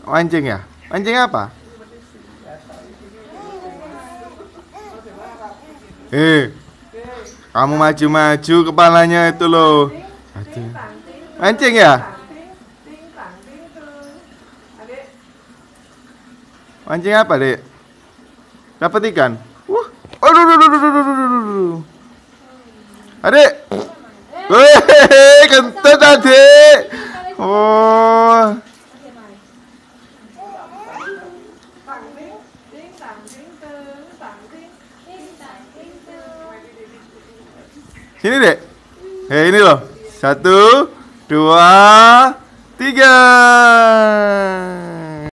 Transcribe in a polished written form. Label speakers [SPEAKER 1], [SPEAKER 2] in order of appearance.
[SPEAKER 1] Mancing ya? Mancing apa? Kamu maju-maju kepalanya itu loh. Aduh. Mancing ya? Mancing apa, Dek? Dapat ikan? Wah. Aduh, aduh, aduh, aduh, aduh, aduh, aduh. Adik. Wih, kentut adik. Oh. Sini, Dek. Ini loh. 1, 2, 3.